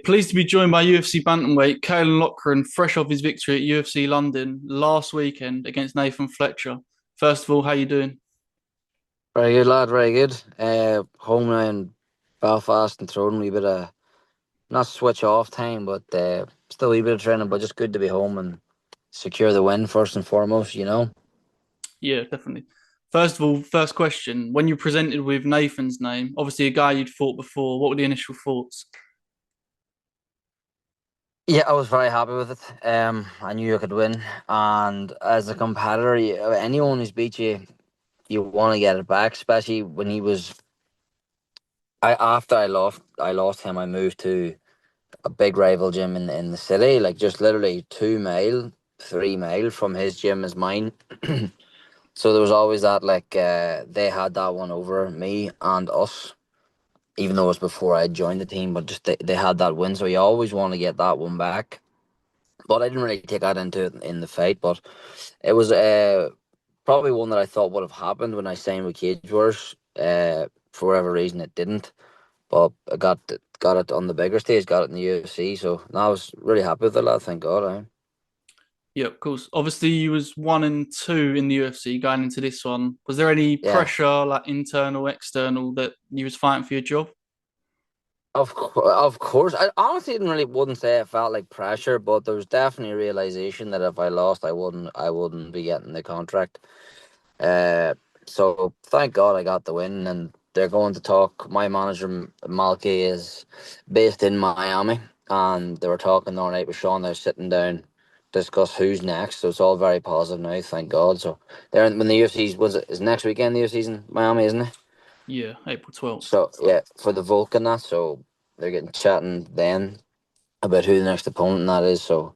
Pleased to be joined by UFC bantamweight Caolan Loughran, fresh off his victory at UFC London last weekend against Nathan Fletcher. First of all, how you doing? Very good, lad. Very good. Home now in Belfast and throwing a wee bit of not switch off time, but still a wee bit of training. But just good to be home and secure the win first and foremost. Yeah, definitely. First of all, first question: when you presented with Nathan's name, obviously a guy you'd fought before, what were the initial thoughts? Yeah, I was very happy with it. I knew I could win, and as a competitor, anyone who's beat you, you want to get it back. Especially when he was. After I lost him. I moved to a big rival gym in the city, like just literally 2 mile, 3 mile from his gym is mine. So there was always that, like, they had that one over me and us, even though it was before I joined the team, but just they had that win. So you always want to get that one back. But I didn't really take that into it in the fight. But it was probably one that I thought would have happened when I signed with Cage Wars. For whatever reason, it didn't. But I got it on the bigger stage, got it in the UFC. So now I was really happy with it, lad. Thank God. Yeah, of course. Obviously, you was 1-2 in the UFC going into this one. Was there any Yeah. pressure, like internal, external, that you was fighting for your job? Of course. I honestly didn't really wouldn't say it felt like pressure, but there was definitely a realization that if I lost, I wouldn't be getting the contract. Uh, so thank God I got the win, and they're going to talk. My manager Malky is based in Miami, and they were talking the other night with Shauna. They're sitting down to discuss who's next. So it's all very positive now. Thank God. So they're when the UFC's was it is next weekend. The UFC's in Miami, isn't it? Yeah, April 12th. So yeah, for the Vulcan that. So they're getting chatting then about who the next opponent and that is. So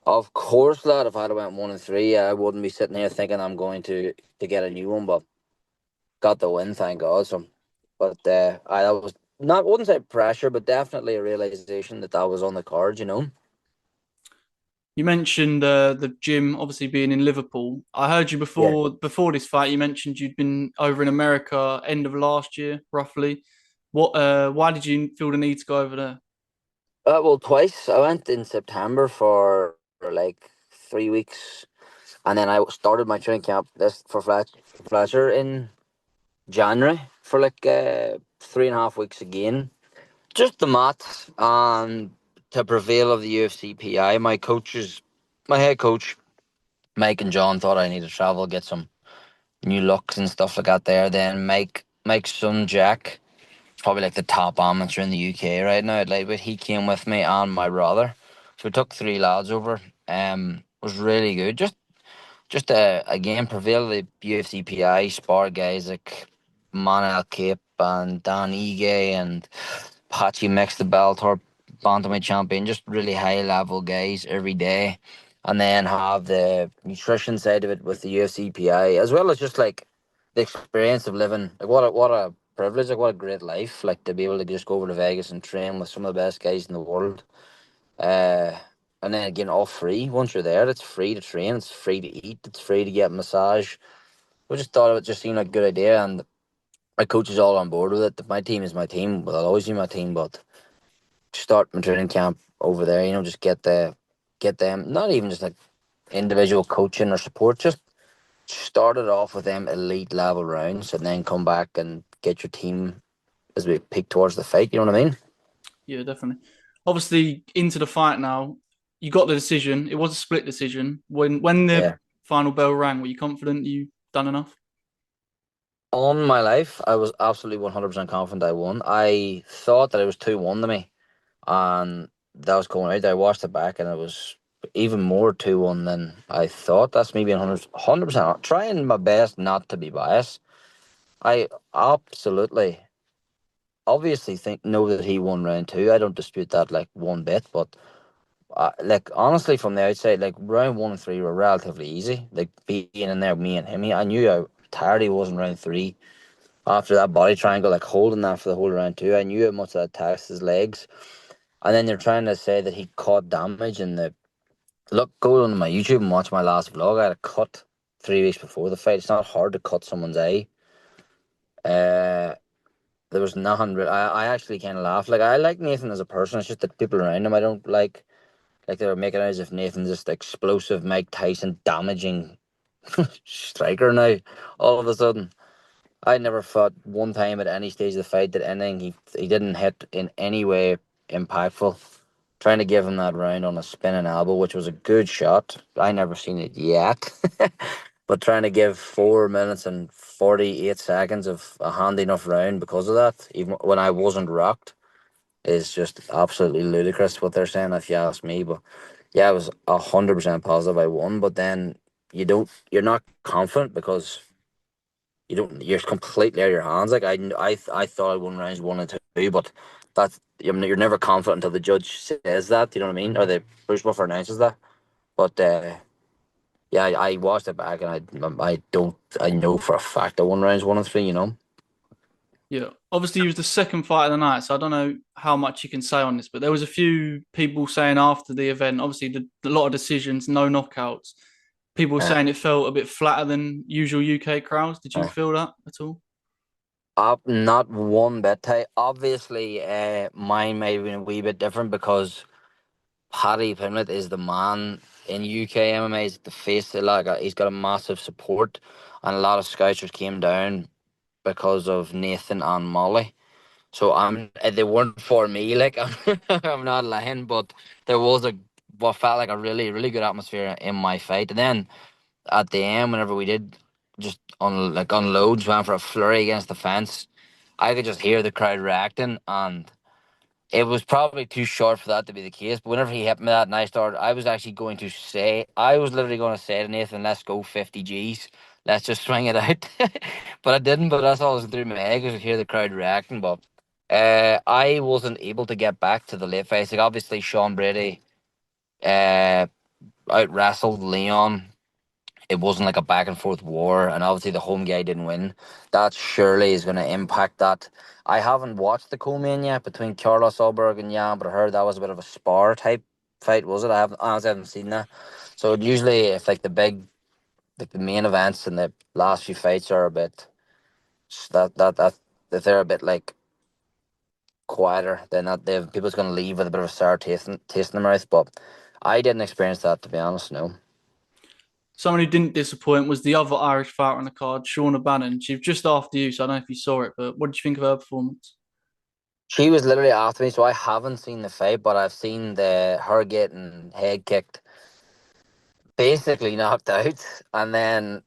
of course, lad, if I'd have went 1-3, I wouldn't be sitting here thinking I'm going to get a new one. But got the win, thank God. So, but I that was not wouldn't say pressure, but definitely a realization that that was on the cards. You mentioned the gym obviously being in Liverpool. I heard you Yeah. before this fight. You mentioned you'd been over in America end of last year, roughly. Why did you feel the need to go over there? Well, twice. I went in September for like 3 weeks, and then I started my training camp this for Fletcher in January for like 3.5 weeks again. Just the mat and to prevail of the UFC PI. My head coach, Mike and John thought I needed to travel, get some new looks and stuff like that there. Then Mike's son Jack, probably like the top amateur in the UK right now at lightweight. He came with me and my brother. So we took three lads over. Was really good. Just again prevail the UFC PI spar guys like Manel Cape and Dan Ige and Pachi Mix the Bellator bantamweight champion. Just really high level guys every day. And then have the nutrition side of it with the UFC PI, as well as just like the experience of living. Like what a privilege, like what a great life, like to be able to just go over to Vegas and train with some of the best guys in the world. Uh, and then again, all free. Once you're there, it's free to train, it's free to eat, it's free to get a massage. We just thought it just seemed like a good idea, and my coach is all on board with it. My team is my team. Well, I'll always be my team, but start my training camp over there. Just get them. Not even just like individual coaching or support. Just start it off with them elite level rounds, and then come back and get your team as we peak towards the fight. You know what I mean? Yeah, definitely. Obviously, into the fight now. You got the decision. It was a split decision. When the Yeah. final bell rang, were you confident you done enough? On my life, I was absolutely 100% confident I won. I thought that it was 2-1 to me, and that was going out. I watched it back, and it was even more 2-1 than I thought. That's me being 100% trying my best not to be biased. I absolutely, obviously know that he won round two. I don't dispute that like one bit, but like honestly, from the outside, like round one and three were relatively easy. Like being in there, me and him, I knew how tired he was in round three after that body triangle, like holding that for the whole round two. I knew how much that taxed his legs. And then they're trying to say that he caught damage in the look. Go on my YouTube and watch my last vlog. I had a cut 3 weeks before the fight. It's not hard to cut someone's eye. Uh, there was nothing. I actually kind of laughed. Like I like Nathan as a person. It's just that people around him I don't like. Like they were making out as if Nathan's just explosive Mike Tyson damaging striker now. All of a sudden, I never thought one time at any stage of the fight that anything he didn't hit in any way impactful. Trying to give him that round on a spinning elbow, which was a good shot. I never seen it yet. But trying to give 4 minutes and 48 seconds of a handy enough round because of that, even when I wasn't rocked, is just absolutely ludicrous what they're saying, if you ask me. But yeah, I was 100% positive I won. But then you're not confident because you're completely out of your hands. Like I thought I won rounds 1 and 2, but that's you're never confident until the judge says that. You know what I mean? Or the Bruce Buffer announces that. But yeah, I watched it back and I know for a fact I won rounds 1 and 3. You know. Yeah. Obviously, he was the second fight of the night, so I don't know how much you can say on this, but there was a few people saying after the event, obviously, a lot of decisions, no knockouts. People were Uh, saying it felt a bit flatter than usual UK crowds. Did you uh, feel that at all? Not one bit. Obviously, mine may have been a wee bit different because Paddy Pimlet is the man in UK MMA. He's the face. Like he's got a massive support, and a lot of scouters came down because of Nathan and Molly. So they weren't for me. Like I'm not lying, but there was what felt like a really really good atmosphere in my fight. And then at the end, whenever we did just unloads, went for a flurry against the fence, I could just hear the crowd reacting, and it was probably too short for that to be the case. But whenever he hit me that, and I was actually going to say, I was literally going to say to Nathan, "Let's go 50 G's. Let's just swing it out." But I didn't. But that's all was through my head because I hear the crowd reacting. But I wasn't able to get back to the late phase. Like obviously, Sean Brady uh, out wrestled Leon. It wasn't like a back and forth war, and obviously the home guy didn't win. That surely is going to impact that. I haven't watched the co-main yet between Carlos Ulberg and Jan, but I heard that was a bit of a spar type fight, was it? I haven't honestly haven't seen that. So usually, if like like the main events and the last few fights are a bit that if they're a bit like quieter, then that they people's going to leave with a bit of a sour taste in their mouth. But I didn't experience that, to be honest. No. Someone who didn't disappoint was the other Irish fighter on the card, Shauna Bannon. She was just after you, so I don't know if you saw it, but what did you think of her performance? She was literally after me, so I haven't seen the fight, but I've seen the her getting head kicked, basically knocked out, and then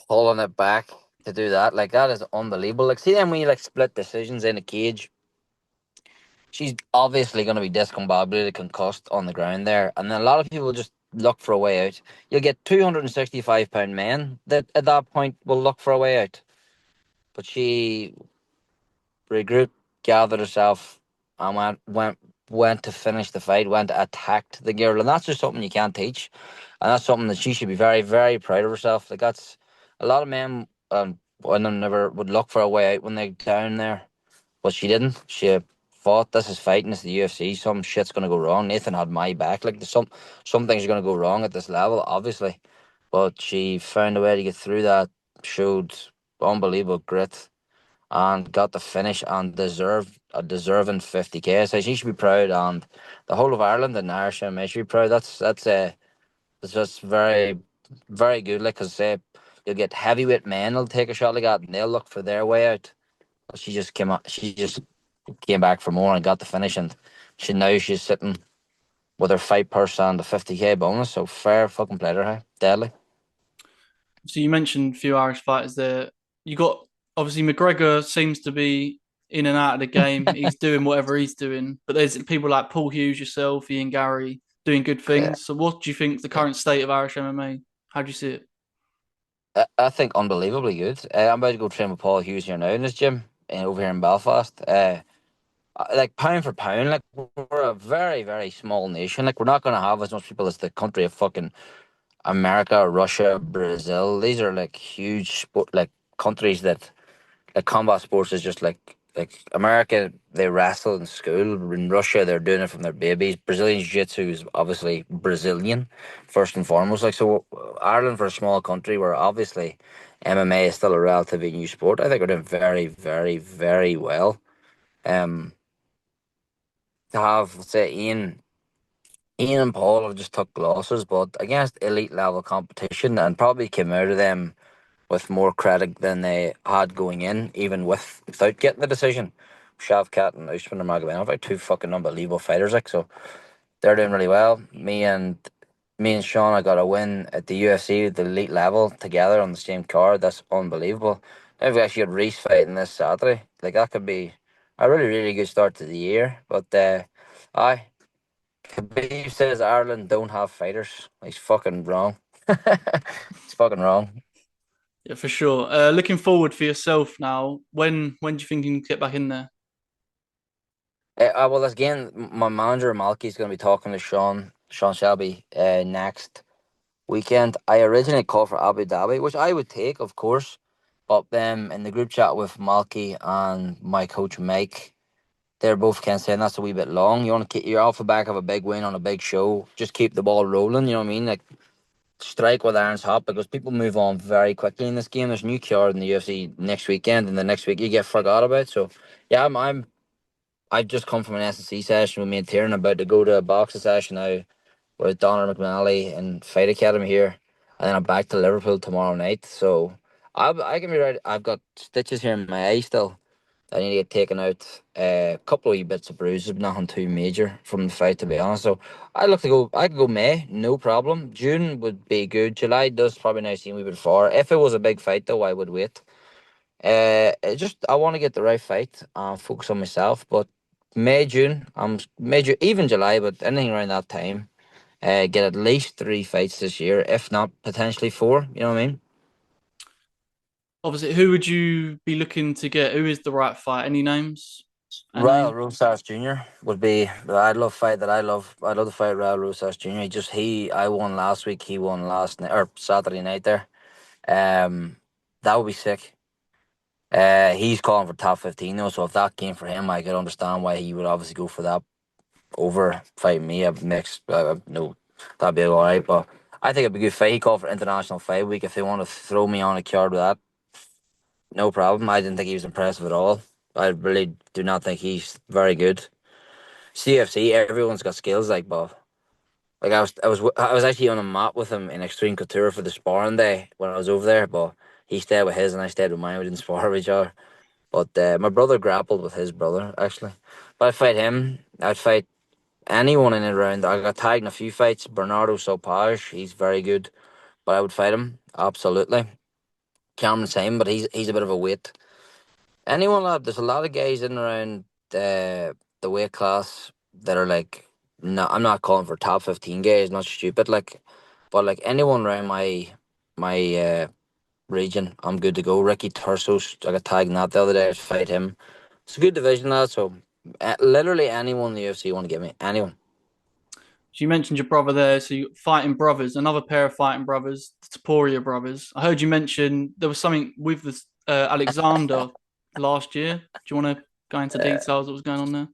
pulling it back to do that. Like that is unbelievable. Like see them when you like split decisions in a cage. She's obviously going to be discombobulated, concussed on the ground there, and then a lot of people just look for a way out. You'll get 265-pound men that at that point will look for a way out, but she regrouped, gathered herself, and went to finish the fight. Went to attacked the girl, and that's just something you can't teach, and that's something that she should be very very proud of herself. Like that's a lot of men women never would look for a way out when they're down there, but she didn't. She fought. This is fighting. It's the UFC. Some shit's gonna go wrong. Nathan had my back. Like there's some things are gonna go wrong at this level, obviously, but she found a way to get through that. Showed unbelievable grit and got the finish and deserved a deserving 50K. So she should be proud, and the whole of Ireland and Irish MMA should be proud. That's just very very good. Like, cause say you'll get heavyweight men will take a shot like that, and they'll look for their way out. But she just came out. She just came back for more and got the finish, and she's sitting with her fight purse and the 50K bonus. So fair fucking play to her. Deadly. So you mentioned a few Irish fighters there. You got obviously McGregor seems to be in and out of the game. He's doing whatever he's doing, but there's people like Paul Hughes, yourself, Ian Gary doing good Yeah. things. So what do you think the Yeah. current state of Irish MMA? How do you see it? I think unbelievably good. I'm about to go train with Paul Hughes here now in his gym over here in Belfast. Like pound for pound, like we're a very, very small nation. Like we're not going to have as much people as the country of fucking America, Russia, Brazil. These are like huge sport, like countries that like combat sports is just like America. They wrestle in school. In Russia, they're doing it from their babies. Brazilian jiu-jitsu is obviously Brazilian first and foremost. Like so, Ireland for a small country, we're obviously MMA is still a relatively new sport. I think we're doing very, very, very well. Um, to have, say, Ian and Paul have just took losses, but against elite level competition, and probably came out of them with more credit than they had going in, even without getting the decision. Shavkat and Usman Nurmagomedov are two fucking unbelievable fighters, like, so they're doing really well. Me and Shauna got a win at the UFC, the elite level, together on the same card. That's unbelievable. Now we've actually got Reese fighting this Saturday. Like, that could be a really, really good start to the year. But aye, Khabib says Ireland don't have fighters. He's fucking wrong. He's fucking wrong. Yeah, for sure. Looking forward for yourself now. When do you think you can get back in there? Well, again, my manager Malky is going to be talking to Sean Shelby next weekend. I originally called for Abu Dhabi, which I would take, of course, but then in the group chat with Malky and my coach Mike, they're both kind of saying that's a wee bit long. You want to keep you're off the back of a big win on a big show. Just keep the ball rolling. You know what I mean? Like, strike with irons hot, because people move on very quickly in this game. There's a new card in the UFC next weekend, and the next week you get forgot about. So yeah, I've just come from an S&C session with me and Tiernan, about to go to a boxing session now with Donald McNally and Fight Academy here, and then I'm back to Liverpool tomorrow night. So I can be right. I've got stitches here in my eye still. I need to get taken out. A couple of wee bits of bruises, but nothing too major from the fight, to be honest. So I look to go. I could go May, no problem. June would be good. July does probably now seem a wee bit far. If it was a big fight, though, I would wait. I want to get the right fight and focus on myself. But May, June, May, even July, but anything around that time. Get at least 3 fights this year, if not potentially four. You know what I mean? Obviously, who would you be looking to get? Who is the right fight? Any names? A Raul name? Rosas Jr. would be the I'd love fight that I love. I'd love to fight Raul Rosas Jr. I won last week. He won last night or Saturday night there. Um, that would be sick. He's calling for top 15 though, so if that came for him, I could understand why he would obviously go for that over fighting me. I've mixed. No, that'd be alright. But I think it'd be a good fight. He called for international fight week. If they want to throw me on a card with that, no problem. I didn't think he was impressive at all. I really do not think he's very good. CFC, everyone's got skills like Bob. Like I was actually on a mat with him in Extreme Couture for the sparring day when I was over there, but he stayed with his and I stayed with mine. We didn't spar with each other. But my brother grappled with his brother actually. But I'd fight him. I'd fight anyone in and around. I got tagged in a few fights. Bernardo Sopage, he's very good, but I would fight him absolutely. Cameron same, but he's a bit of a weight. Anyone, lad, there's a lot of guys in and around the weight class that are like, no, I'm not calling for top 15 guys, not stupid, like, but like anyone around my region, I'm good to go. Ricky Tursos, I got tagged in that the other day. I'd fight him. It's a good division, lad. So literally anyone in the UFC want to get me, anyone. So you mentioned your brother there. So you fighting brothers, another pair of fighting brothers, the Topuria brothers. I heard you mention there was something with this Alexander last year. Do you want to go into Uh, details what was going on there?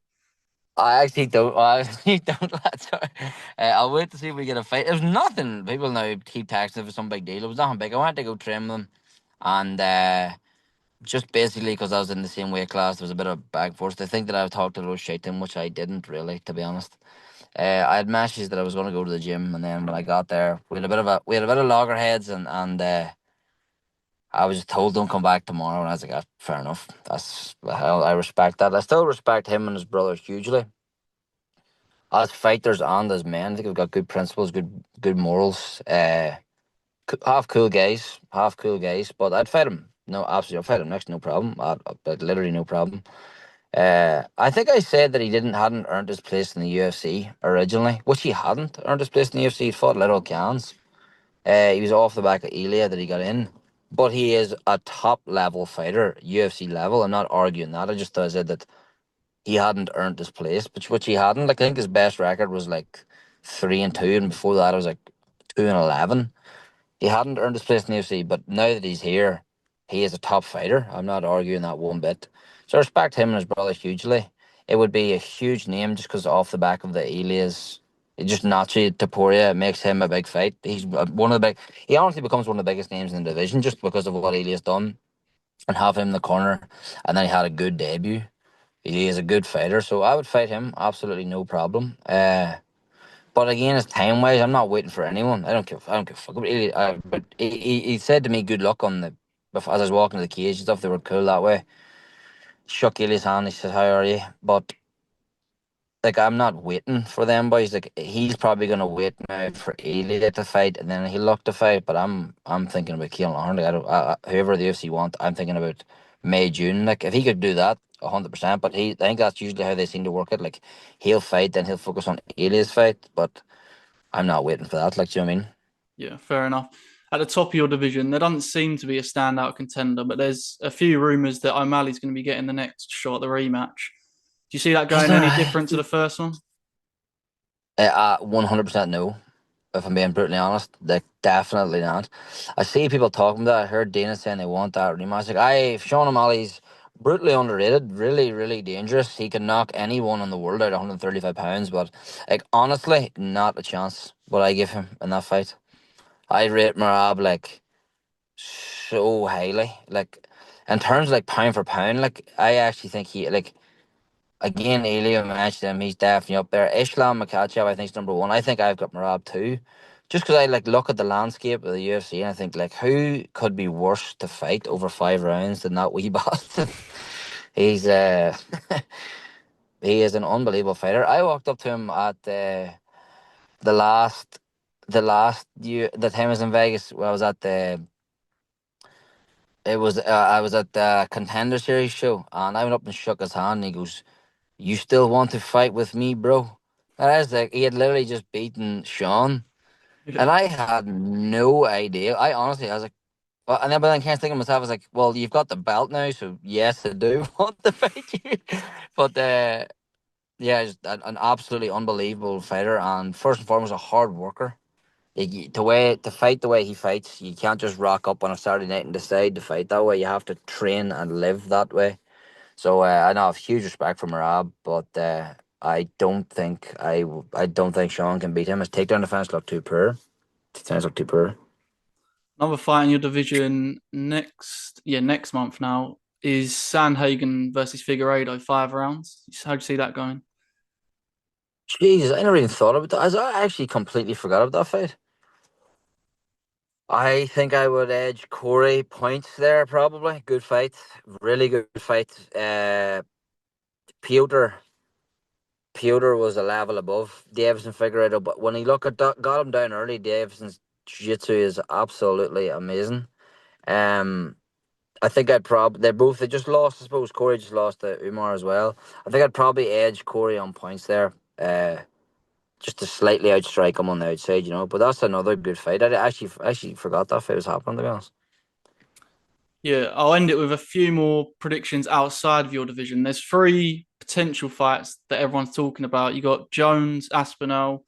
I actually don't. I actually don't. Lad, sorry. I'll wait to see if we get a fight. It was nothing. People now keep texting for some big deal. It was nothing big. I went to go trim them, and just basically because I was in the same weight class, there was a bit of back and forth. They think that I talked a little shit to him, which I didn't really, to be honest. I had messages that I was going to go to the gym, and then when I got there, we had a bit of loggerheads, and I was just told don't come back tomorrow, and I was like, fair enough. I respect that. I still respect him and his brother hugely as fighters and as men. I think we've got good principles, good morals. Half cool guys. But I'd fight him. No, absolutely, I'd fight him next, no problem. I'd literally no problem. I think I said that he hadn't earned his place in the UFC originally, which he hadn't earned his place in the UFC. He fought little cans. He was off the back of Elia that he got in, but he is a top level fighter, UFC level. I'm not arguing that. I just said that he hadn't earned his place, which he hadn't. Like, I think his best record was like 3-2, and before that it was like 2-11. He hadn't earned his place in the UFC, but now that he's here, he is a top fighter. I'm not arguing that one bit. So I respect him and his brother hugely. It would be a huge name just because off the back of the Elias. It just naturally Topuria makes him a big fight. He's one of the big. He honestly becomes one of the biggest names in the division just because of what Elias done and have him in the corner. And then he had a good debut. He is a good fighter, so I would fight him absolutely no problem. But again, as time wise, I'm not waiting for anyone. I don't care. I don't give a fuck. But he said to me, "Good luck on the." As I was walking to the cage and stuff, they were cool that way. Shook Elias' hand. He said, "How are you?" But like, I'm not waiting for them boys. Like, he's probably gonna wait now for Elia to fight, and then he'll look to fight. But I'm thinking about Caolan Loughran. Like, whoever the UFC want, I'm thinking about May, June. Like, if he could do that, 100%. But I think that's usually how they seem to work it. Like, he'll fight, then he'll focus on Elias' fight. But I'm not waiting for that. Like, do you know what I mean? Yeah, fair enough. At the top of your division, there doesn't seem to be a standout contender, but there's a few rumours that O'Malley's going to be getting the next shot at the rematch. Do you see that Is going any there? different to the first one? 100% no. If I'm being brutally honest, like, definitely not. I see people talking about that. I heard Dana saying they want that rematch. Like, Sean O'Malley's brutally underrated, really, really dangerous. He can knock anyone in the world out 135 pounds, but like, honestly, not a chance would I give him in that fight. I rate Merab like so highly. Like, in terms of like pound for pound, like, I actually think he like, again, Elio mentioned him. He's definitely up there. Islam Makhachev, I think, is number one. I think I've got Merab too, just because I like look at the landscape of the UFC and I think, like, who could be worse to fight over 5 rounds than that wee bastard? He's he is an unbelievable fighter. I walked up to him at the last year the time I was in Vegas. Where I was at the it was I was at the Contender Series show, and I went up and shook his hand. And he goes, "You still want to fight with me, bro?" And I was like, he had literally just beaten Sean, Yeah. and I had no idea. I honestly, I was like, well, and then, but then I can't think of myself. I was like, well, you've got the belt now, so yes, I do want to fight you. But yeah, just an absolutely unbelievable fighter, and first and foremost, a hard worker. To fight the way he fights, you can't just rock up on a Saturday night and decide to fight that way. You have to train and live that way. So I know I have huge respect for Merab, but I don't think Sean can beat him. His takedown defense looked too poor. Defense looked too poor. Another fight in your division next month now is Sandhagen versus Figueiredo, 5 rounds. How do you see that going? Jesus, I never even thought about that. I actually completely forgot about that fight. I think I would edge Corey points there, probably. Good fight. Really good fight. Piotr Piotr was a level above Davison Figueredo, but when he got him down early, Davison's jiu-jitsu is absolutely amazing. Um, I think they just lost. I suppose Corey just lost to Umar as well. I think I'd probably edge Corey on points there. Just to slightly outstrike him on the outside, you know. But that's another good fight. I actually forgot that fight was happening, to be honest. Yeah, I'll end it with a few more predictions outside of your division. There's three potential fights that everyone's talking about. You got Jones, Aspinall,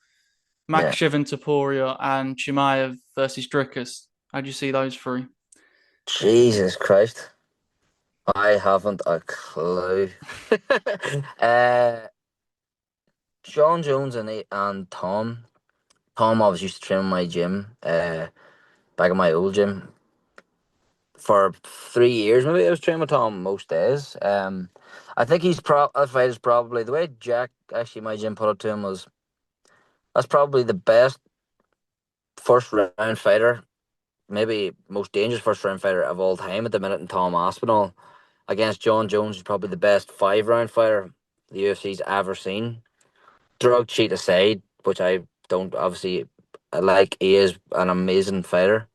Yeah. Makhachev and Topuria, and Chimaev versus Dricus. How do you see those three? Jesus Christ. I haven't a clue. uh Sean Jones and Tom. Tom obviously used to train in my gym, back in my old gym for 3 years. Maybe I was training with Tom most days. I think that fight is probably the way Jack actually my gym put it to him was that's probably the best first round fighter, maybe most dangerous first round fighter of all time at the minute in Tom Aspinall against John Jones, who's probably the best 5 round fighter the UFC's ever seen. Drug cheat aside, which I don't obviously like, he is an amazing fighter.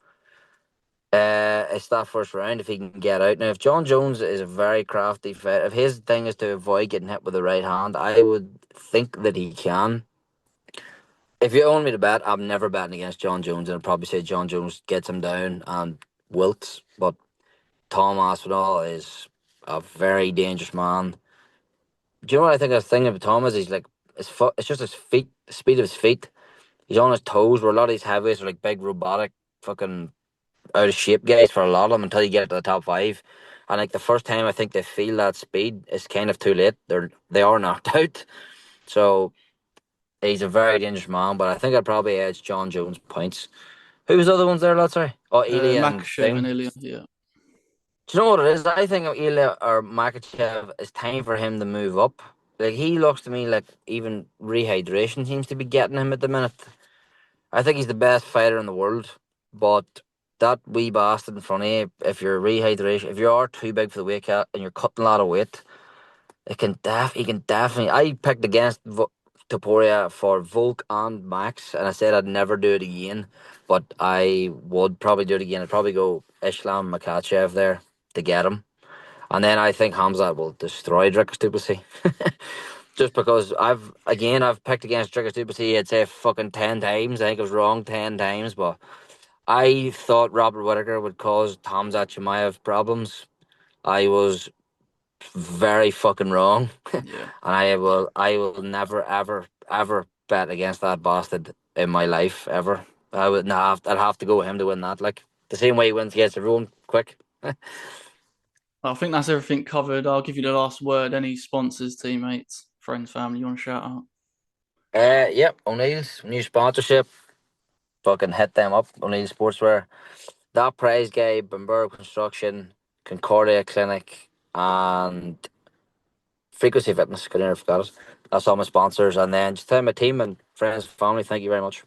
It's that first round if he can get out. Now, if John Jones is a very crafty fighter, if his thing is to avoid getting hit with the right hand, I would think that he can. If you own me to bet, I'm never betting against John Jones, and I'd probably say John Jones gets him down and wilts. But Tom Aspinall is a very dangerous man. Do you know what I think? The thing about Tom is he's like it's just his feet, the speed of his feet. He's on his toes. Where a lot of these heavyweights are like big robotic, fucking out of shape guys for a lot of them until you get to the top five. And like the first time I think they feel that speed, it's kind of too late. They are knocked out. So He's a very dangerous man, but I think I'd probably edge John Jones points. Who was the other ones there, lad? Sorry. Oh, Ely and Makhachev and thing. Ilya. Yeah, Do you know what it is? I think Ilya or Makhachev, it's time for him to move up. Like he looks to me like even rehydration seems to be getting him at the minute. I think he's the best fighter in the world, but that wee bastard in front of you, if you're rehydration, if you are too big for the weight cut and you're cutting a lot of weight, he can definitely. I picked against Topuria for Volk and Max, and I said I'd never do it again, but I would probably do it again. I'd probably go Islam Makhachev there to get him. And then I think Khamzat will destroy Dricus Duplessis. Just because I've picked against Dricus Duplessis, I'd say fucking 10 times. I think I was wrong 10 times, but I thought Robert Whittaker would cause Khamzat Chimaev problems. I was very fucking wrong. And yeah. I will never ever bet against that bastard in my life ever. I would not I'd have to go with him to win that. Like the same way he wins against everyone quick. I think that's everything covered. I'll give you the last word. Any sponsors, teammates, friends, family you want to shout out? Yep, O'Neill's new sponsorship. Fucking hit them up. O'Neill Sportswear. That prize guy, Bamberg Construction, Concordia Clinic, and Frequency Fitness. Could never forgot it. That's all my sponsors. And then just tell my team and friends, family, thank you very much.